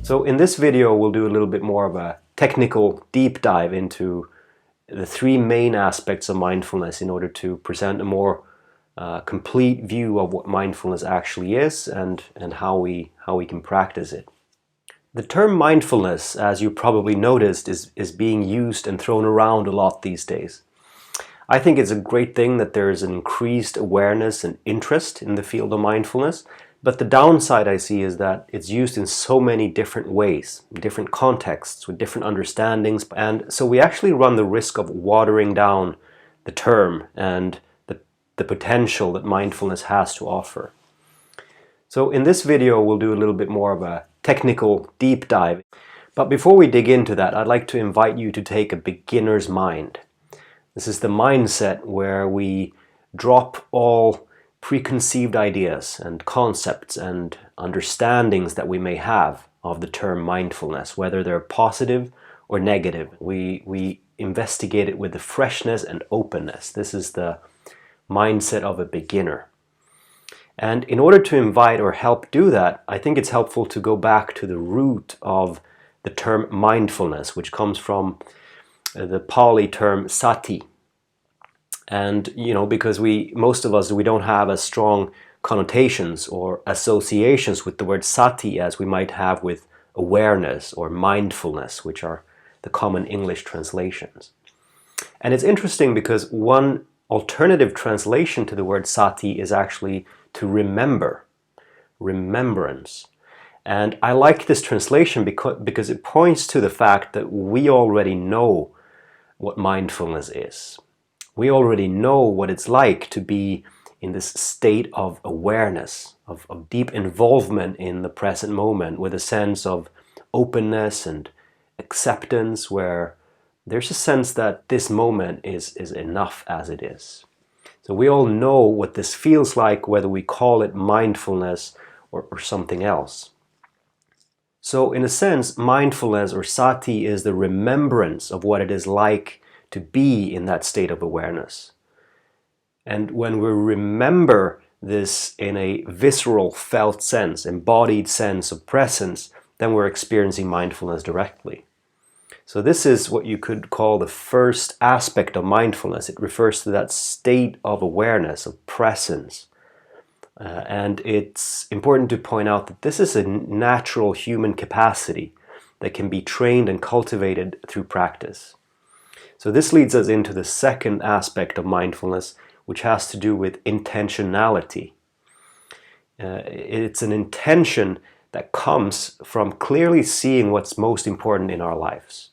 So in this video, we'll do a little bit more of a technical deep dive into the three main aspects of mindfulness in order to present a more complete view of what mindfulness actually is and how we can practice it. The term mindfulness, as you probably noticed, is being used and thrown around a lot these days. I think it's a great thing that there is an increased awareness and interest in the field of mindfulness. But the downside I see is that it's used in so many different ways, different contexts, with different understandings. And so we actually run the risk of watering down the term and the potential that mindfulness has to offer. So in this video, we'll do a little bit more of a technical deep dive. But before we dig into that, I'd like to invite you to take a beginner's mind. This is the mindset where we drop all preconceived ideas and concepts and understandings that we may have of the term mindfulness, whether they're positive or negative. We investigate it with the freshness and openness. This is the mindset of a beginner. And in order to invite or help do that, I think it's helpful to go back to the root of the term mindfulness, which comes from the Pali term Sati. And, because most of us, we don't have as strong connotations or associations with the word Sati as we might have with awareness or mindfulness, which are the common English translations. And it's interesting because one alternative translation to the word Sati is actually to remember, remembrance. And I like this translation because it points to the fact that we already know what mindfulness is. We already know what it's like to be in this state of awareness, of deep involvement in the present moment, with a sense of openness and acceptance, where there's a sense that this moment is enough as it is. So we all know what this feels like, whether we call it mindfulness or something else. So in a sense, mindfulness or Sati is the remembrance of what it is like to be in that state of awareness. And when we remember this in a visceral, felt sense, embodied sense of presence, then we're experiencing mindfulness directly. So this is what you could call the first aspect of mindfulness. It refers to that state of awareness, of presence. And it's important to point out that this is a natural human capacity that can be trained and cultivated through practice. So this leads us into the second aspect of mindfulness, which has to do with intentionality. It's an intention that comes from clearly seeing what's most important in our lives.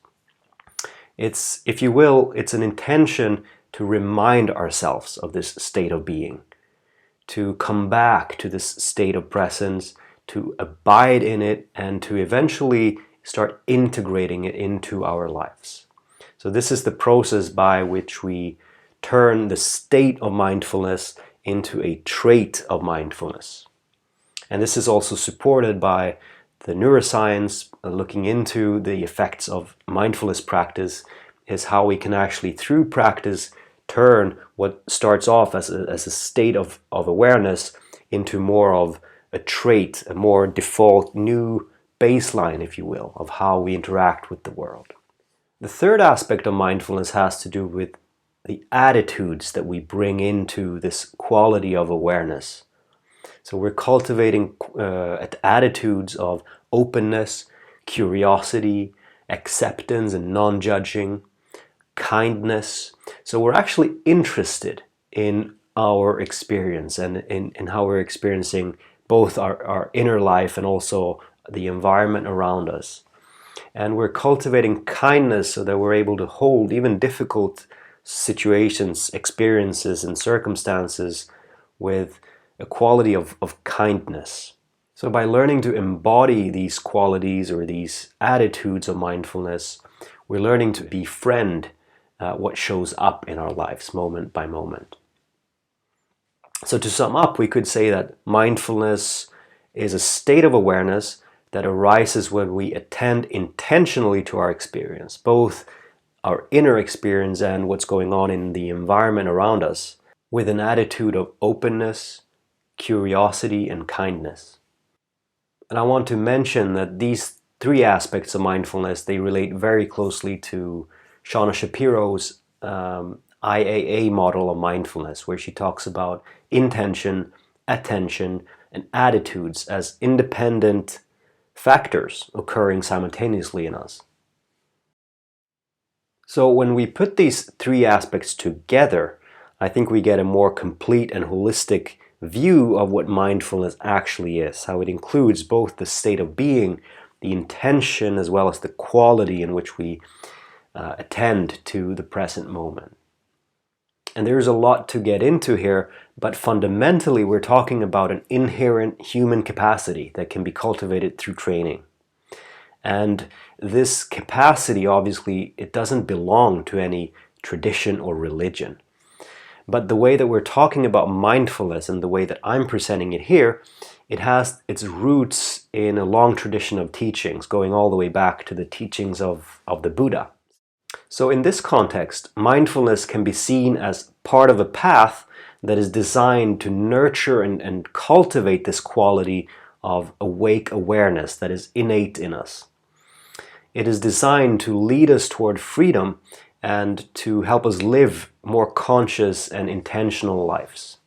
It's, if you will, it's an intention to remind ourselves of this state of being, to come back to this state of presence, to abide in it, and to eventually start integrating it into our lives. So this is the process by which we turn the state of mindfulness into a trait of mindfulness. And this is also supported by the neuroscience looking into the effects of mindfulness practice, is how we can actually, through practice, turn what starts off as a state of awareness into more of a trait, a more default new baseline, if you will, of how we interact with the world. The third aspect of mindfulness has to do with the attitudes that we bring into this quality of awareness. So we're cultivating attitudes of openness, curiosity, acceptance and non-judging, kindness. So we're actually interested in our experience and in how we're experiencing both our inner life and also the environment around us. And we're cultivating kindness so that we're able to hold even difficult situations, experiences, and circumstances with a quality of kindness. So by learning to embody these qualities or these attitudes of mindfulness, we're learning to befriend what shows up in our lives moment by moment. So to sum up, we could say that mindfulness is a state of awareness that arises when we attend intentionally to our experience, both our inner experience and what's going on in the environment around us, with an attitude of openness, curiosity, and kindness. And I want to mention that these three aspects of mindfulness, they relate very closely to Shauna Shapiro's IAA model of mindfulness, where she talks about intention, attention, and attitudes as independent factors occurring simultaneously in us. So when we put these three aspects together, I think we get a more complete and holistic view of what mindfulness actually is, how it includes both the state of being, the intention, as well as the quality in which we attend to the present moment. And there's a lot to get into here, but fundamentally we're talking about an inherent human capacity that can be cultivated through training. And this capacity, obviously, it doesn't belong to any tradition or religion. But the way that we're talking about mindfulness and the way that I'm presenting it here, it has its roots in a long tradition of teachings, going all the way back to the teachings of the Buddha. So in this context, mindfulness can be seen as part of a path that is designed to nurture and cultivate this quality of awake awareness that is innate in us. It is designed to lead us toward freedom and to help us live more conscious and intentional lives.